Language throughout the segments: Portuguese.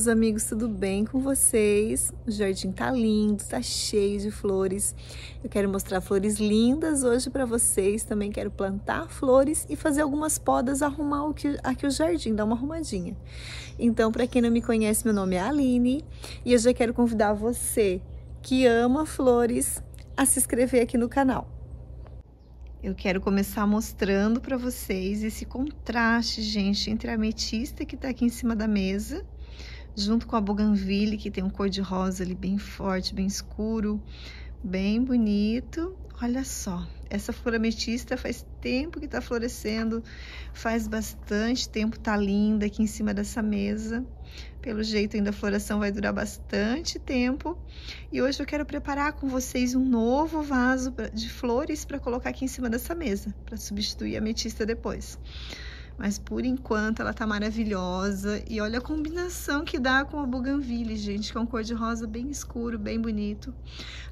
meus amigos, tudo bem com vocês? O jardim tá lindo, tá cheio de flores. Eu quero mostrar flores lindas hoje para vocês. Também quero plantar flores e fazer algumas podas, arrumar aqui o jardim, dar uma arrumadinha. Então, para quem não me conhece, meu nome é Aline e eu já quero convidar você que ama flores a se inscrever aqui no canal. Eu quero começar mostrando para vocês esse contraste, gente, entre a ametista que tá aqui em cima da mesa, junto com a bougainville, que tem um cor de rosa ali bem forte, bem escuro, bem bonito. Olha só, essa flor ametista faz tempo que tá florescendo, faz bastante tempo, tá linda aqui em cima dessa mesa. Pelo jeito ainda a floração vai durar bastante tempo. E hoje eu quero preparar com vocês um novo vaso de flores para colocar aqui em cima dessa mesa, para substituir a ametista depois. Mas por enquanto ela tá maravilhosa. E olha a combinação que dá com a bougainville, gente, que é um cor de rosa bem escuro, bem bonito.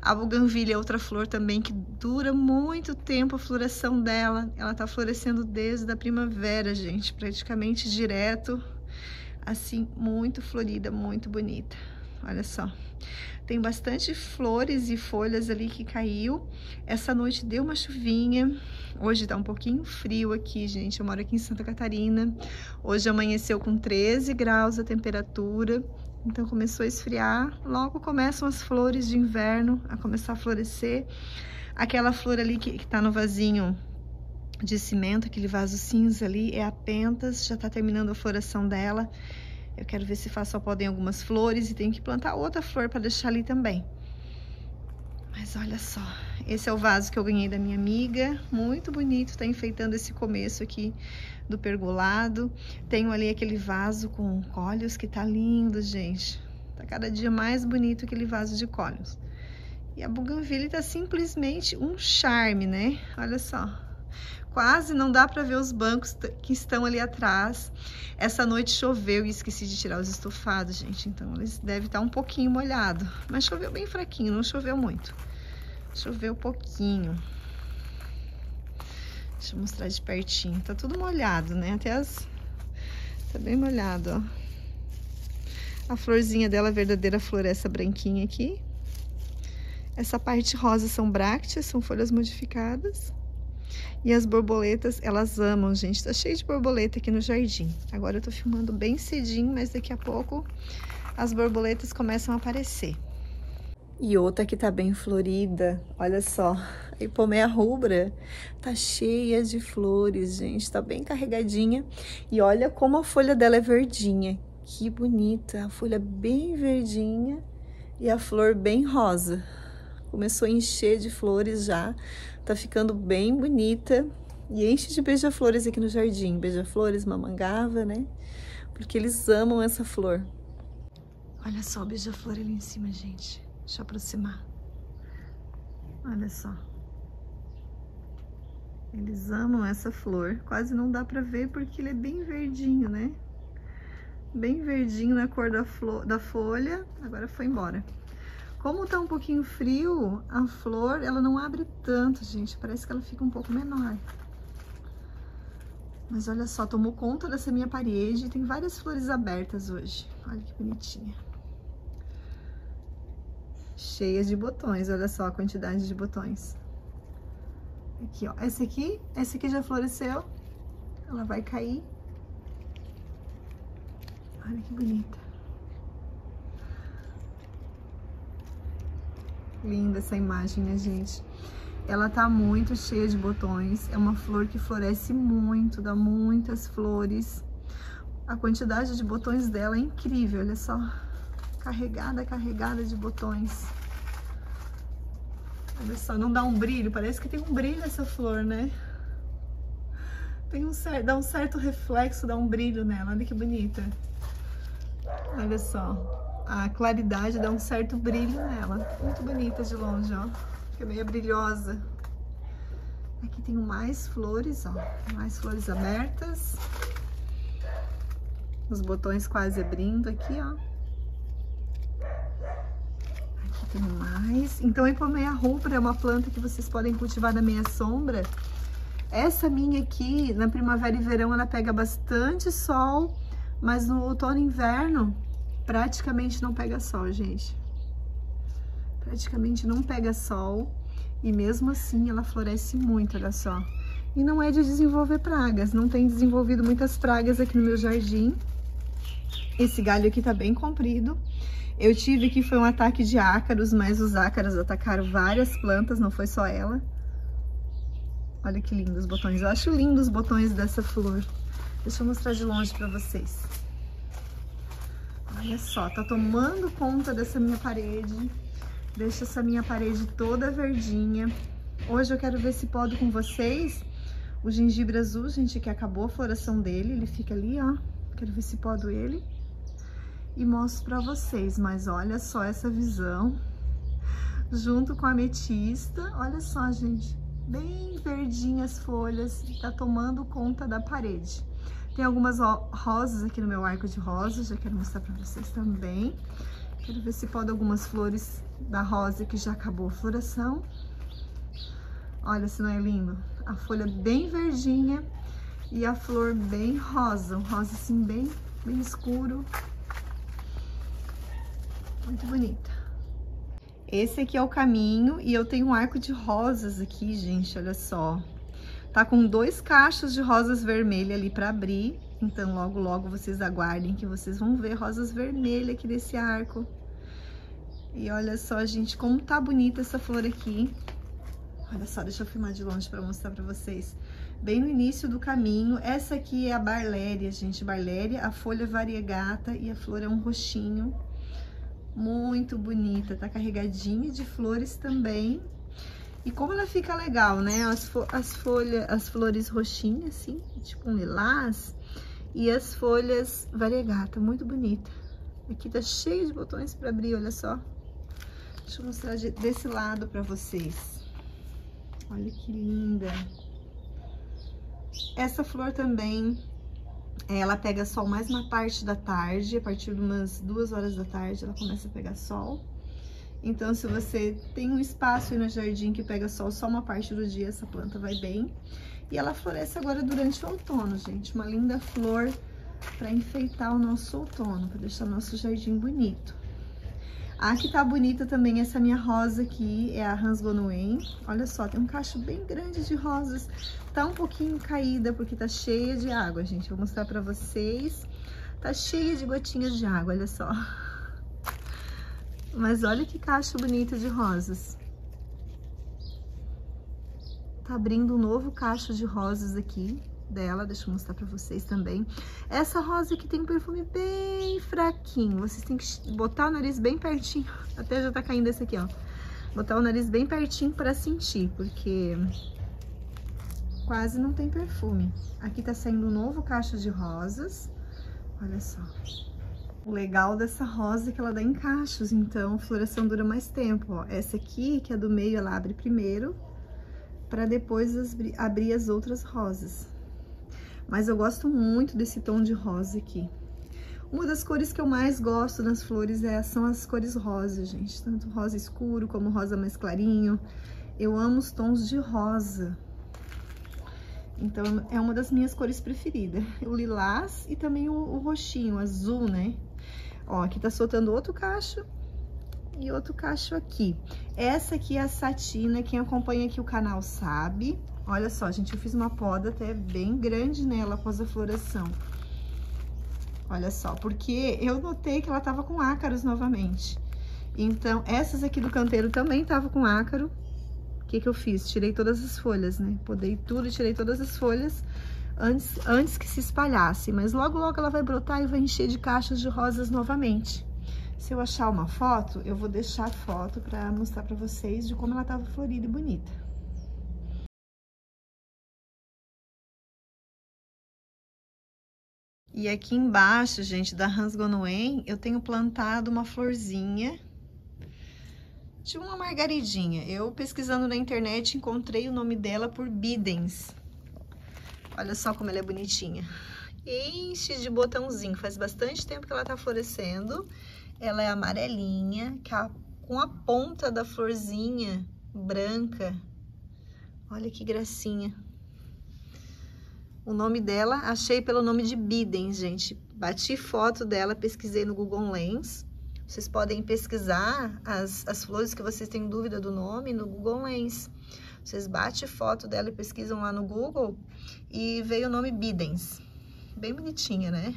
A bougainville é outra flor também que dura muito tempo a floração dela. Ela tá florescendo desde a primavera, gente, praticamente direto. Assim, muito florida, muito bonita. Olha só. Tem bastante flores e folhas ali que caiu. Essa noite deu uma chuvinha. Hoje tá um pouquinho frio aqui, gente. Eu moro aqui em Santa Catarina. Hoje amanheceu com 13 graus a temperatura. Então começou a esfriar. Logo começam as flores de inverno a começar a florescer. Aquela flor ali que tá no vasinho de cimento, aquele vaso cinza ali, é a pentas, já tá terminando a floração dela. Eu quero ver se faço a poda em algumas flores e tenho que plantar outra flor para deixar ali também. Mas olha só, esse é o vaso que eu ganhei da minha amiga, muito bonito, tá enfeitando esse começo aqui do pergolado. Tenho ali aquele vaso com cólios que tá lindo, gente. Tá cada dia mais bonito aquele vaso de cólios. E a bougainville tá simplesmente um charme, né? Olha só. Quase não dá para ver os bancos que estão ali atrás. Essa noite choveu e esqueci de tirar os estofados, gente. Então, eles devem estar um pouquinho molhados. Mas choveu bem fraquinho, não choveu muito. Choveu pouquinho. Deixa eu mostrar de pertinho. Tá tudo molhado, né? Até as... Tá bem molhado, ó. A florzinha dela, a verdadeira flor, é essa branquinha aqui. Essa parte rosa são brácteas, são folhas modificadas. E as borboletas, elas amam, gente. Tá cheio de borboleta aqui no jardim. Agora eu tô filmando bem cedinho, mas daqui a pouco as borboletas começam a aparecer. E outra que tá bem florida, olha só. A Ipomeia rubra tá cheia de flores, gente. Tá bem carregadinha. E olha como a folha dela é verdinha. Que bonita. A folha bem verdinha e a flor bem rosa. Começou a encher de flores já, tá ficando bem bonita e enche de beija-flores aqui no jardim, beija-flores, mamangava, né? Porque eles amam essa flor. Olha só o beija-flor ali em cima, gente. Deixa eu aproximar. Olha só. Eles amam essa flor. Quase não dá pra ver porque ele é bem verdinho, né? Bem verdinho na cor da folha. Agora foi embora. Como tá um pouquinho frio, a flor, ela não abre tanto, gente. Parece que ela fica um pouco menor. Mas olha só, tomou conta dessa minha parede. Tem várias flores abertas hoje. Olha que bonitinha. Cheias de botões, olha só a quantidade de botões. Aqui, ó. Essa aqui já floresceu. Ela vai cair. Olha que bonita. Linda essa imagem, né, gente? Ela tá muito cheia de botões. É uma flor que floresce muito, dá muitas flores. A quantidade de botões dela é incrível, olha só. Carregada, carregada de botões. Olha só, não dá um brilho? Parece que tem um brilho essa flor, né? Dá um certo reflexo, dá um brilho nela. Olha que bonita. Olha só. A claridade dá um certo brilho nela. Muito bonita de longe, ó. Fica meio brilhosa. Aqui tem mais flores, ó. Mais flores abertas. Os botões quase abrindo aqui, ó. Aqui tem mais. Então, a Ipomeia rubra é uma planta que vocês podem cultivar na meia sombra. Essa minha aqui, na primavera e verão, ela pega bastante sol. Mas no outono e inverno, praticamente não pega sol, gente. Praticamente não pega sol e mesmo assim ela floresce muito, olha só. E não é de desenvolver pragas, não tem desenvolvido muitas pragas aqui no meu jardim. Esse galho aqui tá bem comprido. Eu tive que foi um ataque de ácaros, mas os ácaros atacaram várias plantas, não foi só ela. Olha que lindos os botões. Eu acho lindos os botões dessa flor. Deixa eu mostrar de longe pra vocês. Olha só, tá tomando conta dessa minha parede. Deixa essa minha parede toda verdinha. Hoje eu quero ver se podo com vocês o gengibre azul, gente, que acabou a floração dele. Ele fica ali, ó. Quero ver se podo ele e mostro pra vocês. Mas olha só essa visão. Junto com a ametista. Olha só, gente. Bem verdinhas as folhas. Tá tomando conta da parede. Tem algumas rosas aqui no meu arco de rosas. Já quero mostrar pra vocês também. Quero ver se pode algumas flores da rosa que já acabou a floração. Olha se não é lindo. A folha bem verdinha e a flor bem rosa. Um rosa assim bem escuro. Muito bonita. Esse aqui é o caminho e eu tenho um arco de rosas aqui, gente, olha só. Tá com 2 cachos de rosas vermelhas ali pra abrir. Então, logo, logo vocês aguardem que vocês vão ver rosas vermelhas aqui desse arco. E olha só, gente, como tá bonita essa flor aqui. Olha só, deixa eu filmar de longe pra mostrar pra vocês. Bem no início do caminho. Essa aqui é a Barléria, gente. Barléria, a folha variegata e a flor é um roxinho. Muito bonita, tá carregadinha de flores também. E como ela fica legal, né? As flores roxinhas, assim, tipo um lilás. E as folhas variegata, muito bonita. Aqui tá cheio de botões pra abrir, olha só. Deixa eu mostrar desse lado pra vocês. Olha que linda. Essa flor também, ela pega sol mais na parte da tarde. A partir de umas 2 horas da tarde, ela começa a pegar sol. Então, se você tem um espaço aí no jardim que pega sol só uma parte do dia, essa planta vai bem. E ela floresce agora durante o outono, gente. Uma linda flor para enfeitar o nosso outono, para deixar o nosso jardim bonito. A que tá bonita também, essa minha rosa aqui, é a Hans Gonoen. Olha só, tem um cacho bem grande de rosas. Tá um pouquinho caída porque tá cheia de água, gente. Vou mostrar pra vocês. Tá cheia de gotinhas de água, olha só. Mas olha que cacho bonito de rosas. Tá abrindo um novo cacho de rosas aqui dela, deixa eu mostrar pra vocês também. Essa rosa aqui tem um perfume bem fraquinho, vocês têm que botar o nariz bem pertinho, até já tá caindo esse aqui, ó. Botar o nariz bem pertinho pra sentir, porque quase não tem perfume. Aqui tá saindo um novo cacho de rosas, olha só. O legal dessa rosa é que ela dá em cachos, então a floração dura mais tempo, ó. Essa aqui, que é do meio, ela abre primeiro, pra depois abrir as outras rosas. Mas eu gosto muito desse tom de rosa aqui. Uma das cores que eu mais gosto nas flores são as cores rosa, gente. Tanto rosa escuro como rosa mais clarinho. Eu amo os tons de rosa. Então, é uma das minhas cores preferidas. O lilás e também o roxinho, o azul, né? Ó, aqui tá soltando outro cacho e outro cacho aqui. Essa aqui é a Satina, quem acompanha aqui o canal sabe. Olha só, gente, eu fiz uma poda até bem grande nela após a floração. Olha só, porque eu notei que ela tava com ácaros novamente. Então, essas aqui do canteiro também tava com ácaro. O que que eu fiz? Tirei todas as folhas, né? Podei tudo e tirei todas as folhas antes que se espalhasse. Mas logo, logo ela vai brotar e vai encher de cachos de rosas novamente. Se eu achar uma foto, eu vou deixar a foto pra mostrar pra vocês de como ela tava florida e bonita. E aqui embaixo, gente, da Hans Gonoen, eu tenho plantado uma florzinha de uma margaridinha. Eu, pesquisando na internet, encontrei o nome dela por Bidens. Olha só como ela é bonitinha. Enche de botãozinho, faz bastante tempo que ela tá florescendo. Ela é amarelinha, com a ponta da florzinha branca. Olha que gracinha. O nome dela, achei pelo nome de Bidens, gente. Bati foto dela, pesquisei no Google Lens. Vocês podem pesquisar as flores que vocês têm dúvida do nome no Google Lens. Vocês batem foto dela e pesquisam lá no Google e veio o nome Bidens. Bem bonitinha, né?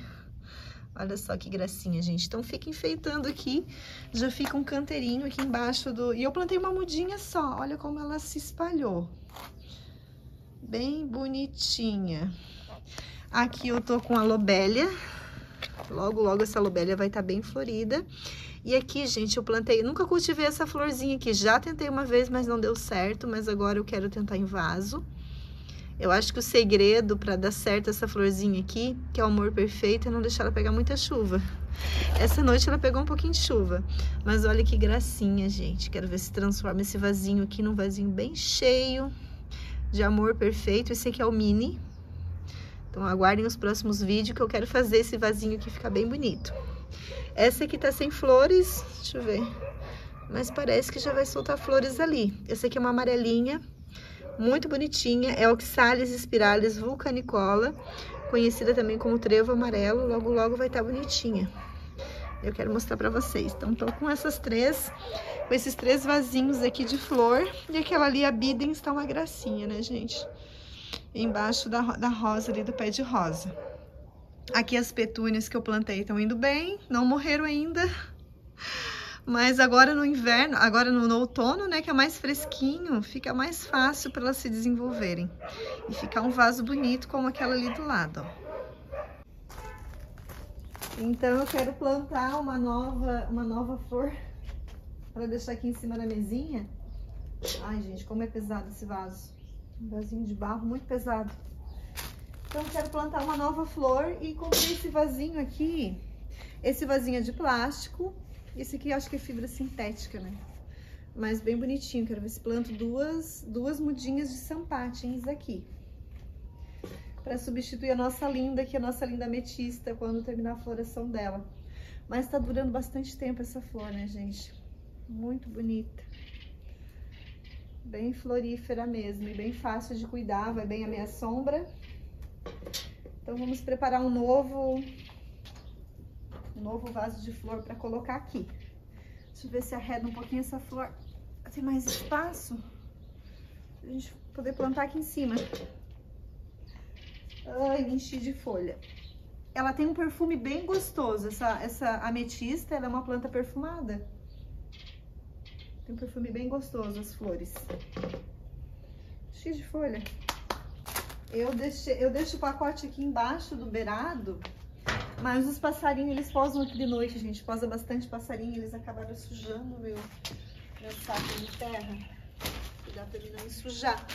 Olha só que gracinha, gente. Então, fica enfeitando aqui. Já fica um canteirinho aqui embaixo do... E eu plantei uma mudinha só. Olha como ela se espalhou. Bem bonitinha. Aqui eu tô com a lobélia. Logo, logo essa lobélia vai estar bem florida. E aqui, gente, eu plantei... Nunca cultivei essa florzinha aqui. Já tentei uma vez, mas não deu certo. Mas agora eu quero tentar em vaso. Eu acho que o segredo para dar certo essa florzinha aqui, que é o amor perfeito, é não deixar ela pegar muita chuva. Essa noite ela pegou um pouquinho de chuva. Mas olha que gracinha, gente. Quero ver se transforma esse vasinho aqui num vasinho bem cheio de amor perfeito. Esse aqui é o mini. Então aguardem os próximos vídeos que eu quero fazer esse vasinho aqui ficar bem bonito. Essa aqui tá sem flores, deixa eu ver. Mas parece que já vai soltar flores ali. Essa aqui é uma amarelinha. Muito bonitinha, é Oxalis spiralis vulcanicola, conhecida também como trevo amarelo, logo logo vai estar bonitinha. Eu quero mostrar pra vocês. Então, tô com esses três vasinhos aqui de flor, e aquela ali, a Bidens, tá uma gracinha, né, gente? Embaixo da rosa ali, do pé de rosa. Aqui as petúnias que eu plantei estão indo bem, não morreram ainda. Mas agora no inverno, agora no outono, né, que é mais fresquinho, fica mais fácil para elas se desenvolverem. E ficar um vaso bonito como aquela ali do lado, ó. Então eu quero plantar uma nova flor para deixar aqui em cima da mesinha. Ai, gente, como é pesado esse vaso. Um vasinho de barro muito pesado. Então eu quero plantar uma nova flor e comprei esse vasinho aqui. Esse vasinho é de plástico. Esse aqui eu acho que é fibra sintética, né? Mas bem bonitinho. Quero ver se planto duas mudinhas de sampatins aqui. Pra substituir a nossa linda, que é a nossa linda ametista, quando terminar a floração dela. Mas tá durando bastante tempo essa flor, né, gente? Muito bonita. Bem florífera mesmo e bem fácil de cuidar, vai bem à minha sombra. Então vamos preparar um novo vaso de flor para colocar aqui. Deixa eu ver se arreda um pouquinho essa flor. Tem mais espaço pra gente poder plantar aqui em cima. Ai, enchi de folha. Ela tem um perfume bem gostoso. Essa ametista, ela é uma planta perfumada. Tem um perfume bem gostoso as flores. Cheio de folha. Eu deixo o pacote aqui embaixo do beirado. Mas os passarinhos, eles posam aqui de noite, gente. Posa bastante passarinho, eles acabaram sujando meu saco de terra. Cuidar pra ele não sujar.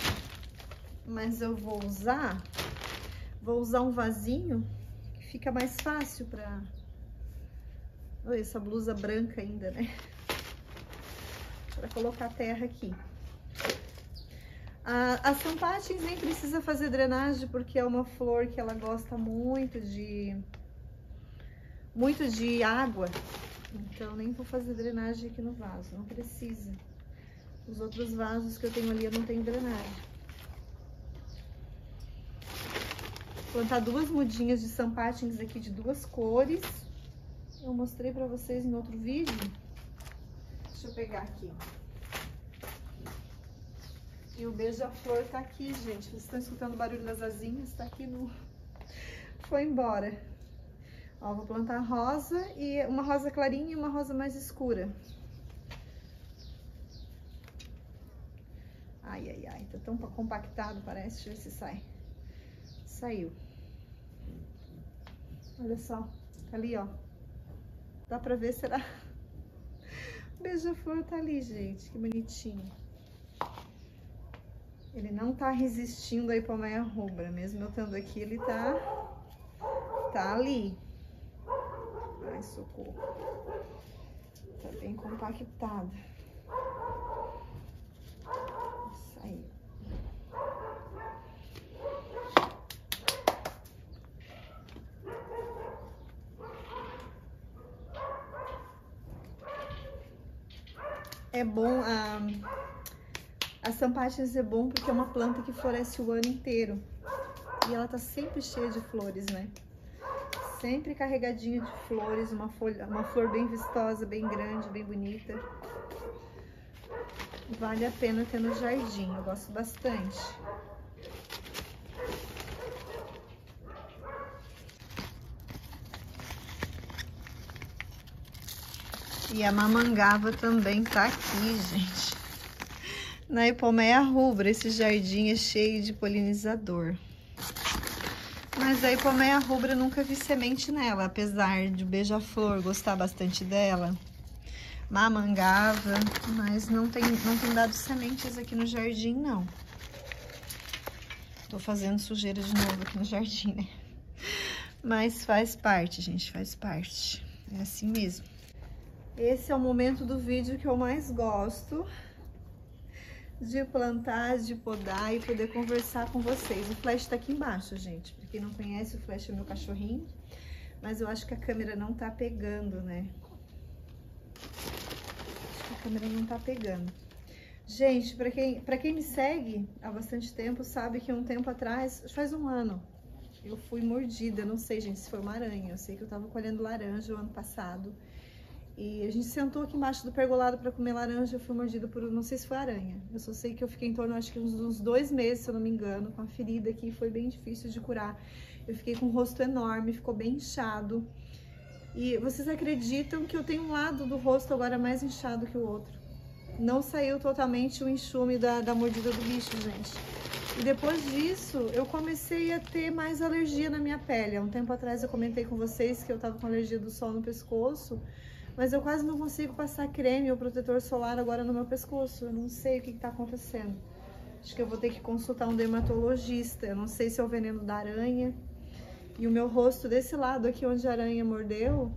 Mas eu vou usar um vasinho que fica mais fácil pra... Olha essa blusa branca ainda, né? Pra colocar a terra aqui. A sampatins nem precisa fazer drenagem, porque é uma flor que ela gosta muito de água, então nem vou fazer drenagem aqui no vaso, não precisa. Os outros vasos que eu tenho ali eu não tenho drenagem. Vou plantar duas mudinhas de sampatins aqui de duas cores. Eu mostrei pra vocês em outro vídeo. Deixa eu pegar aqui. E o beija-flor tá aqui, gente. Vocês estão escutando o barulho das asinhas? Tá aqui no... Foi embora. Ó, vou plantar rosa, e uma rosa clarinha e uma rosa mais escura. Ai, ai, ai, tá tão compactado, parece. Deixa eu ver se sai. Saiu. Olha só, tá ali, ó. Dá pra ver, será? O beija-flor tá ali, gente, que bonitinho. Ele não tá resistindo à hipomeia rubra, mesmo eu estando aqui, ele tá ali. Ai, socorro. Tá bem compactado. Isso aí. É bom, a sampatins é bom porque é uma planta que floresce o ano inteiro. E ela tá sempre cheia de flores, né? Sempre carregadinho de flores, uma flor bem vistosa, bem grande, bem bonita. Vale a pena ter no jardim, eu gosto bastante. E a mamangava também tá aqui, gente. Na Ipomeia rubra, esse jardim é cheio de polinizador. Mas a Ipomeia rubra eu nunca vi semente nela, apesar de o beija-flor gostar bastante dela. Mamangava, mas não tem dado sementes aqui no jardim, não. Tô fazendo sujeira de novo aqui no jardim, né? Mas faz parte, gente, faz parte. É assim mesmo. Esse é o momento do vídeo que eu mais gosto de plantar, de podar e poder conversar com vocês. O Flash tá aqui embaixo, gente. Pra quem não conhece, o Flash é meu cachorrinho. Mas eu acho que a câmera não tá pegando, né? Acho que a câmera não tá pegando. Gente, pra quem me segue há bastante tempo, sabe que um tempo atrás, faz um ano, eu fui mordida. Eu não sei, gente, se foi uma aranha. Eu sei que eu tava colhendo laranja o ano passado. E a gente sentou aqui embaixo do pergolado para comer laranja, eu fui mordida por, não sei se foi aranha. Eu só sei que eu fiquei em torno, acho que uns 2 meses, se eu não me engano, com a ferida aqui, foi bem difícil de curar. Eu fiquei com um rosto enorme, ficou bem inchado. E vocês acreditam que eu tenho um lado do rosto agora mais inchado que o outro? Não saiu totalmente o enxume da mordida do bicho, gente. E depois disso, eu comecei a ter mais alergia na minha pele. Há um tempo atrás eu comentei com vocês que eu tava com alergia do sol no pescoço. Mas eu quase não consigo passar creme ou protetor solar agora no meu pescoço. Eu não sei o que tá acontecendo. Acho que eu vou ter que consultar um dermatologista. Eu não sei se é o veneno da aranha. E o meu rosto desse lado aqui, onde a aranha mordeu,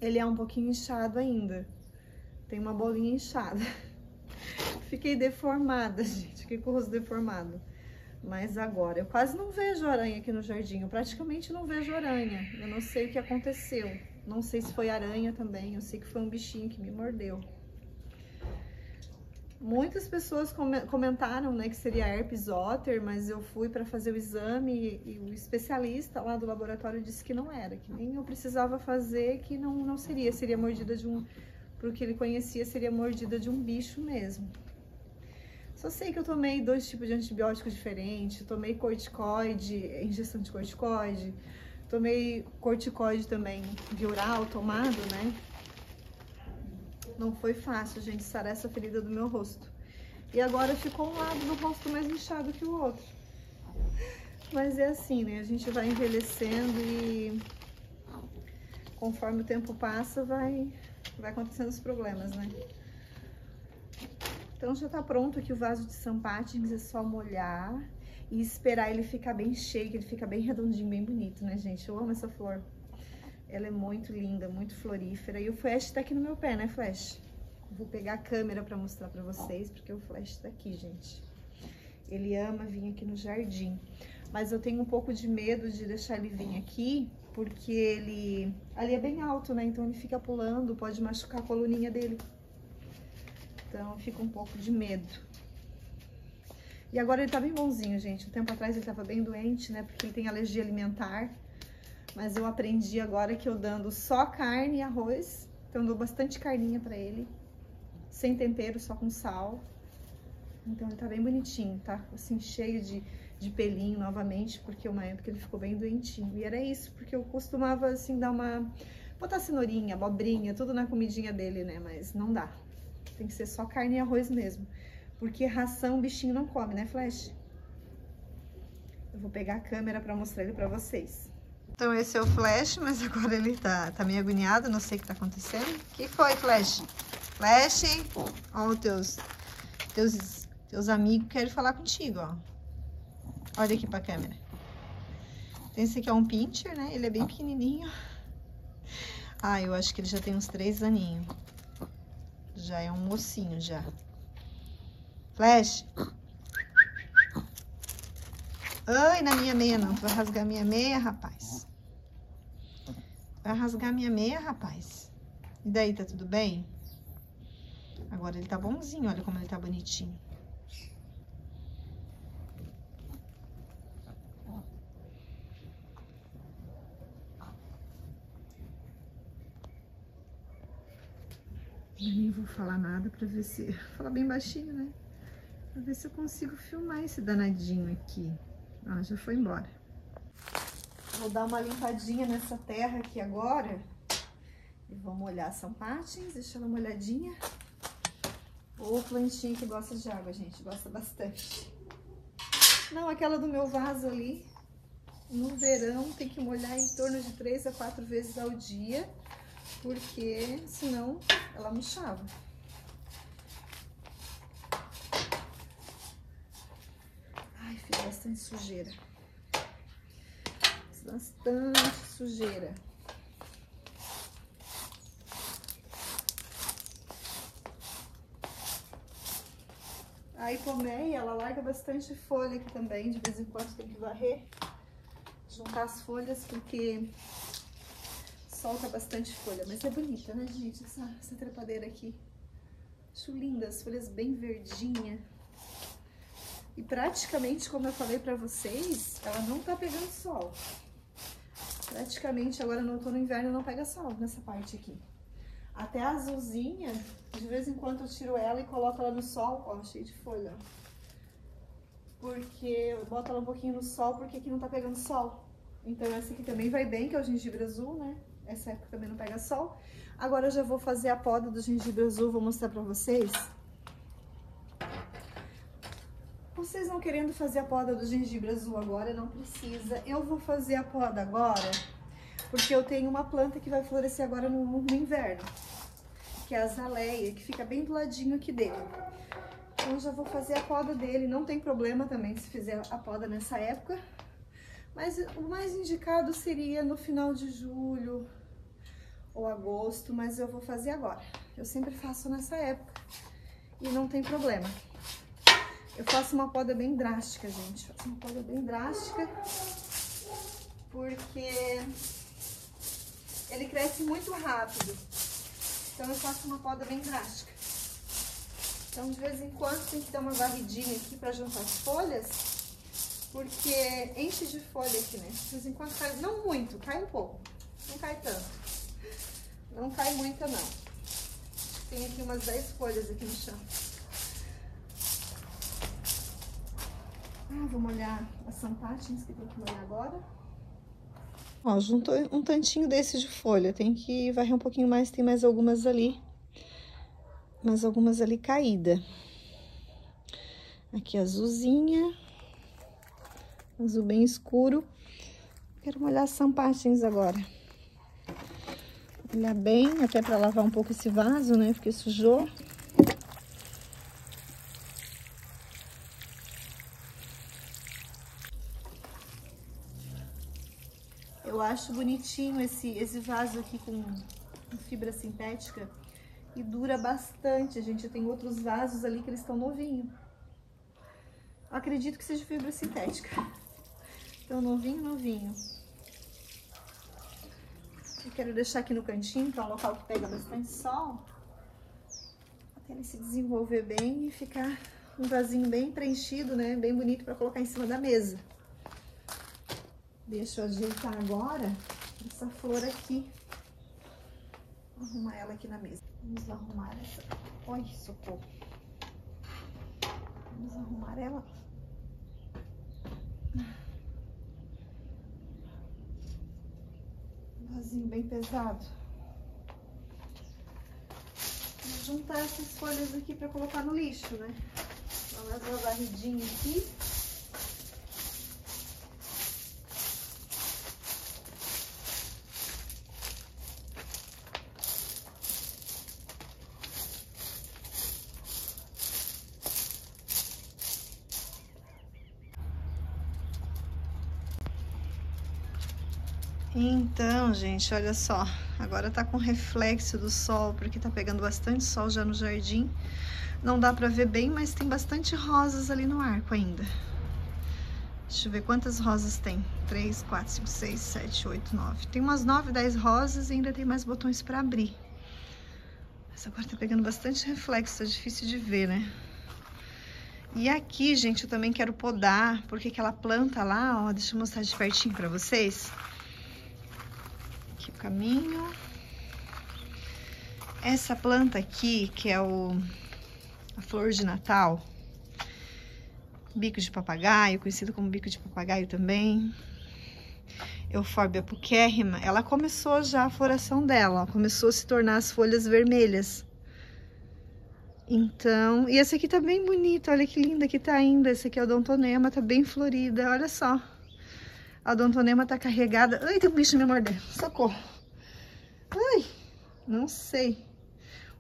ele é um pouquinho inchado ainda. Tem uma bolinha inchada. Fiquei deformada, gente. Fiquei com o rosto deformado. Mas agora, eu quase não vejo aranha aqui no jardim. Eu praticamente não vejo aranha. Eu não sei o que aconteceu. Não sei se foi aranha também, eu sei que foi um bichinho que me mordeu. Muitas pessoas comentaram, né, que seria herpes zoster, mas eu fui para fazer o exame e o especialista lá do laboratório disse que não era, que nem eu precisava fazer, que não seria mordida de um, porque ele conhecia, seria mordida de um bicho mesmo. Só sei que eu tomei 2 tipos de antibióticos diferentes, tomei corticoide, injeção de corticoide, tomei corticoide também via oral, tomado, né? Não foi fácil, gente, sarar essa ferida do meu rosto. E agora ficou um lado do rosto mais inchado que o outro. Mas é assim, né? A gente vai envelhecendo e conforme o tempo passa, vai acontecendo os problemas, né? Então já tá pronto aqui o vaso de St. Patrick's, é só molhar e esperar ele ficar bem cheio, que ele fica bem redondinho, bem bonito, né, gente? Eu amo essa flor. Ela é muito linda, muito florífera. E o Flash tá aqui no meu pé, né, Flash? Vou pegar a câmera pra mostrar pra vocês, porque o Flash tá aqui, gente. Ele ama vir aqui no jardim. Mas eu tenho um pouco de medo de deixar ele vir aqui, porque ele... ali é bem alto, né? Então ele fica pulando, pode machucar a coluninha dele. Então, fica um pouco de medo. E agora ele tá bem bonzinho, gente. Um tempo atrás ele tava bem doente, né? Porque ele tem alergia alimentar. Mas eu aprendi agora que eu dando só carne e arroz. Então, eu dou bastante carninha pra ele. Sem tempero, só com sal. Então, ele tá bem bonitinho, tá? Assim, cheio de pelinho novamente. Porque uma época ele ficou bem doentinho. E era isso, porque eu costumava, assim, botar cenourinha, abobrinha, tudo na comidinha dele, né? Mas não dá. Tem que ser só carne e arroz mesmo. Porque ração o bichinho não come, né, Flash? Eu vou pegar a câmera pra mostrar ele pra vocês. Então esse é o Flash, mas agora ele tá meio agoniado, não sei o que tá acontecendo. O que foi, Flash? Flash, ó, os teus amigos querem falar contigo, ó. Olha aqui pra câmera. Então esse aqui é um pincher, né? Ele é bem pequenininho. Ah, eu acho que ele já tem uns 3 aninhos. Já é um mocinho, já. Flash. Ai, na minha meia não. Tu vai rasgar minha meia, rapaz? Vai rasgar minha meia, rapaz? E daí, tá tudo bem? Agora ele tá bonzinho, olha como ele tá bonitinho. Eu nem vou falar nada pra ver se... Falar bem baixinho, né? Pra ver se eu consigo filmar esse danadinho aqui. Ah, já foi embora. Vou dar uma limpadinha nessa terra aqui agora. E vou molhar São Patins, deixar ela molhadinha. Ou plantinha que gosta de água, gente. Gosta bastante. Não, aquela do meu vaso ali. No verão tem que molhar em torno de 3 a 4 vezes ao dia. Porque senão ela murchava. Ai, fiz bastante sujeira. Fiz bastante sujeira. A hipomeia, ela larga bastante folha aqui também. De vez em quando tem que varrer. Juntar as folhas porque... solta bastante folha, mas é bonita, né, gente? Essa trepadeira aqui. Acho linda, as folhas bem verdinha. E praticamente, como eu falei pra vocês, ela não tá pegando sol. Praticamente, agora no outono e inverno não pega sol nessa parte aqui. Até a azulzinha, de vez em quando eu tiro ela e coloco ela no sol. Ó, cheio de folha, ó. Porque eu boto ela um pouquinho no sol, porque aqui não tá pegando sol. Então essa aqui também vai bem, que é o gengibre azul, né? Essa época também não pega sol. Agora eu já vou fazer a poda do gengibre azul, vou mostrar pra vocês. Vocês não querendo fazer a poda do gengibre azul agora, não precisa. Eu vou fazer a poda agora, porque eu tenho uma planta que vai florescer agora no inverno. Que é a azaleia, que fica bem do ladinho aqui dele. Então eu já vou fazer a poda dele, não tem problema também se fizer a poda nessa época. Mas o mais indicado seria no final de julho ou agosto, mas eu vou fazer agora. Eu sempre faço nessa época e não tem problema. Eu faço uma poda bem drástica, gente. Faço uma poda bem drástica porque ele cresce muito rápido. Então eu faço uma poda bem drástica. Então de vez em quando tem que dar uma varridinha aqui para juntar as folhas. Porque enche de folha aqui, né? De vez em quando cai, não muito, cai um pouco. Não cai tanto. Não cai muita, não. Tem aqui umas 10 folhas aqui no chão. Ah, vou molhar as São Patins que tem que molhar agora. Ó, juntou um tantinho desse de folha. Tem que varrer um pouquinho mais, tem mais algumas ali. Mais algumas ali caídas. Aqui azulzinha. Azul bem escuro. Quero molhar as São Patins agora. Molhar bem, até para lavar um pouco esse vaso, né? Porque sujou. Eu acho bonitinho esse vaso aqui com fibra sintética. E dura bastante, gente. Tem outros vasos ali que eles estão novinhos. Acredito que seja fibra sintética. Então, novinho, novinho. Eu quero deixar aqui no cantinho, que é um local que pega bastante sol. Até ele se desenvolver bem e ficar um vasinho bem preenchido, né? Bem bonito para colocar em cima da mesa. Deixa eu ajeitar agora essa flor aqui. Vou arrumar ela aqui na mesa. Vamos arrumar essa... Oi, socorro. Vamos arrumar ela. Vasinho bem pesado. Vou juntar essas folhas aqui para colocar no lixo, né? Vou dar uma varridinha aqui. Então, gente, olha só, agora tá com reflexo do sol, porque tá pegando bastante sol já no jardim. Não dá pra ver bem, mas tem bastante rosas ali no arco ainda. Deixa eu ver quantas rosas tem. 3, 4, 5, 6, 7, 8, 9. Tem umas 9, 10 rosas e ainda tem mais botões pra abrir. Mas agora tá pegando bastante reflexo, tá difícil de ver, né? E aqui, gente, eu também quero podar, porque aquela planta lá, ó, deixa eu mostrar de pertinho pra vocês. Aqui o caminho. Essa planta aqui, que é a flor de Natal, bico de papagaio, conhecido como bico de papagaio também, Euphorbia pucérrima, ela começou já a floração dela, ó, começou a se tornar as folhas vermelhas. Então, e essa aqui tá bem bonita, olha que linda que tá ainda. Esse aqui é o Odontonema, tá bem florida, olha só. A Odontonema tá carregada. Ai, tem um bicho me mordendo, socorro. Ai, não sei.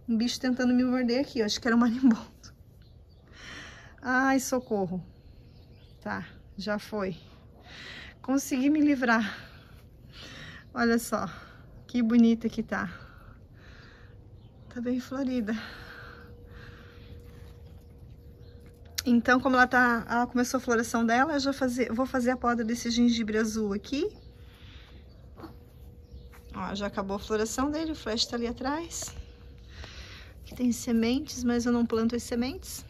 Um bicho tentando me morder aqui, eu acho que era um marimbondo. Ai, socorro. Tá, já foi. Consegui me livrar. Olha só, que bonita que tá. Tá bem florida. Então, como ela começou a floração dela, eu vou fazer a poda desse gengibre azul aqui. Ó, já acabou a floração dele, o flash tá ali atrás. Aqui tem sementes, mas eu não planto as sementes.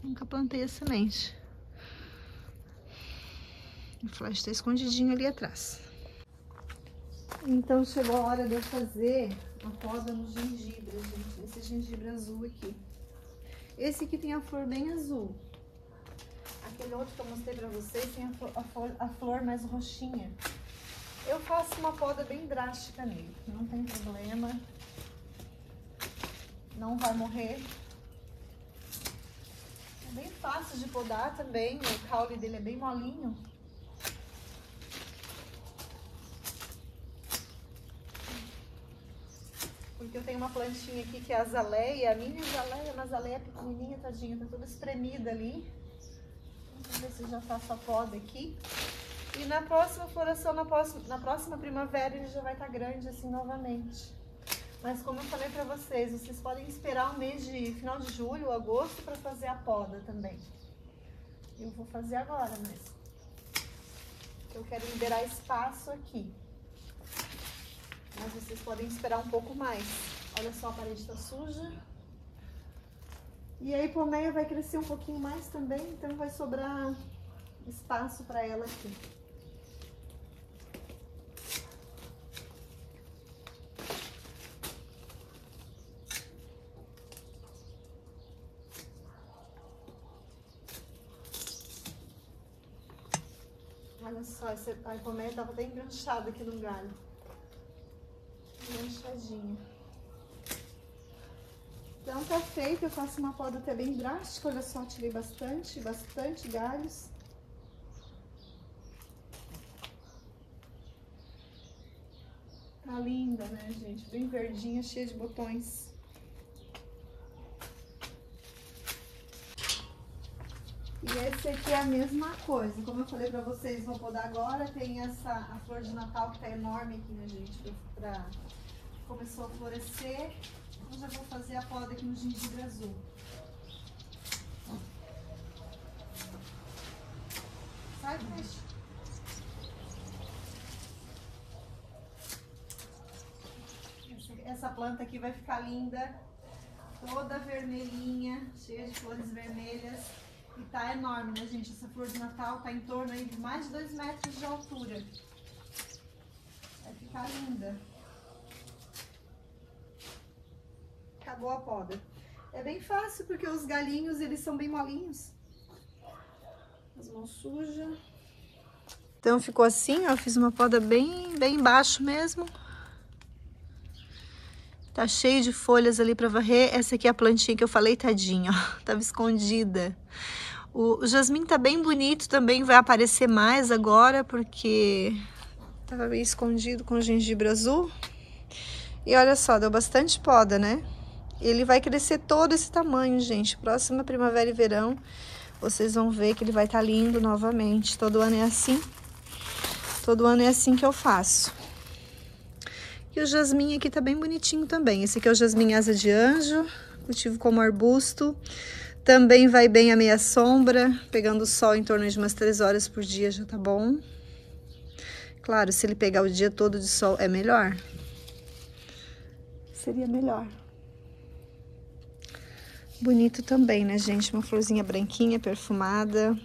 Nunca plantei a semente. O flash tá escondidinho ali atrás. Então, chegou a hora de eu fazer a poda no gengibre, gente. Esse gengibre azul aqui. Esse aqui tem a flor bem azul. Aquele outro que eu mostrei pra vocês tem a flor mais roxinha. Eu faço uma poda bem drástica nele. Não tem problema. Não vai morrer. É bem fácil de podar também. O caule dele é bem molinho. Porque eu tenho uma plantinha aqui que é a azaleia, a mini azaleia, uma azaleia pequenininha, tadinha, tá toda espremida ali. Vamos ver se já faço a poda aqui. E na próxima floração, na próxima primavera, ele já vai estar grande assim novamente. Mas como eu falei pra vocês, vocês podem esperar o mês de final de julho, agosto, pra fazer a poda também. Eu vou fazer agora mesmo. Eu quero liberar espaço aqui. Mas vocês podem esperar um pouco mais. Olha só, a parede tá suja. E aí, por meio vai crescer um pouquinho mais também, então vai sobrar espaço para ela aqui. Olha só, a hipomeia tava até enganchada aqui no galho. Enganchadinha. Então tá feito, eu faço uma poda até bem drástica, olha só, tirei bastante galhos. Tá linda, né, gente? Bem verdinha, cheia de botões. E esse aqui é a mesma coisa, como eu falei pra vocês, vou podar agora, tem a flor de Natal que tá enorme aqui, né, gente, começou a florescer. Eu já vou fazer a poda aqui no gengibre azul. Sai, deixa. Essa planta aqui vai ficar linda, toda vermelhinha, cheia de flores vermelhas. E tá enorme, né, gente? Essa flor de Natal tá em torno aí de mais de 2 metros de altura. Vai ficar linda. Acabou a poda. É bem fácil, porque os galinhos, eles são bem molinhos. As mãos sujas. Então ficou assim, ó, fiz uma poda bem embaixo mesmo. Tá cheio de folhas ali pra varrer. Essa aqui é a plantinha que eu falei, tadinha, ó, tava escondida. O jasmim tá bem bonito também, vai aparecer mais agora, porque tava bem escondido com o gengibre azul. E olha só, deu bastante poda, né? Ele vai crescer todo esse tamanho, gente. Próxima primavera e verão, vocês vão ver que ele vai estar lindo novamente. Todo ano é assim. Todo ano é assim que eu faço. E o jasmim aqui tá bem bonitinho também. Esse aqui é o jasmim asa de anjo. Cultivo como arbusto. Também vai bem a meia sombra. Pegando o sol em torno de umas 3 horas por dia já tá bom. Claro, se ele pegar o dia todo de sol é melhor. Seria melhor. Bonito também, né, gente? Uma florzinha branquinha, perfumada.